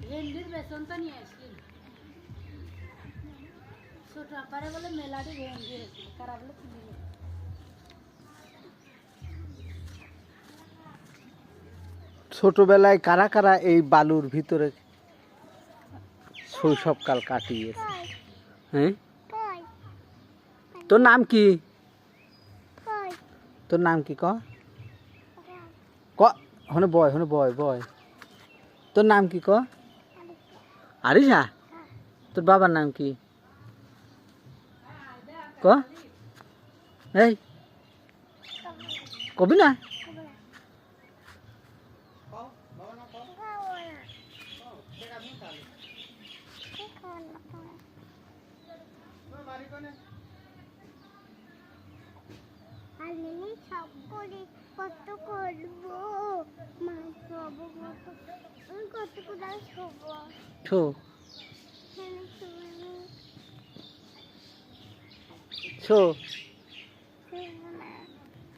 ভেন্ডির বেসনটা নিয়ে আসলি ছোট আপারে বলে মেলাটি ভেন্ডি এসেছিল কারা বলে কিনে ছোটবেলায় কারা কারা এই বালুর ভিতরে শৈশবকাল কাটিয়েছে? হ্যাঁ, তোর নাম কি? তোর নাম কি? ক হনে বয়, হনে বয় বয়। তোর নাম কি? ক আরিশা। তোর বাবার নাম কি? ক এই কবি না?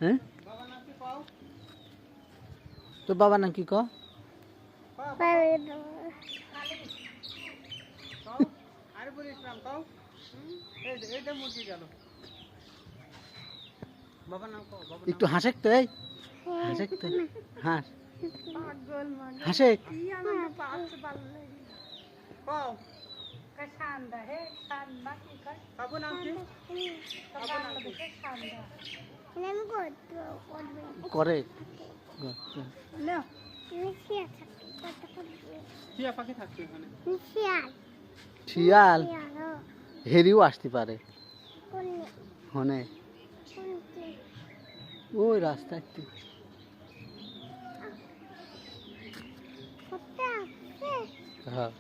হ্যাঁ, তোর বাবার নাম কি? ক একটু হাসেক তো, এই হাসেক তো, হাস হাসেক। করে শিয়াল হেরিও আসতে পারে হনে ওই রাস্তায়। হ্যাঁ,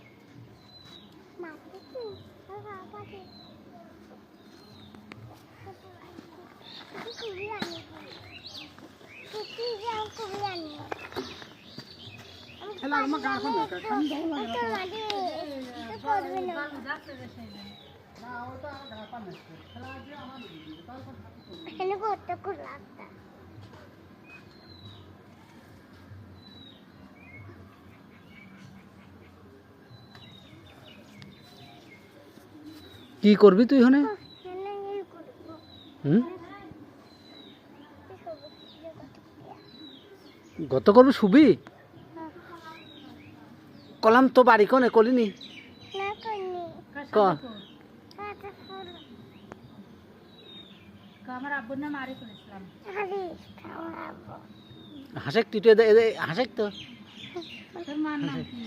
কি করবি তুই হনে? গত করবি শুবি? কলাম তো বাড়ি কোনে কলিনি? ক আমার আব্বুর নাম আরিফ ইসলাম। হাসেক তুই তো হাসেক তো। তোর মার নাম কি?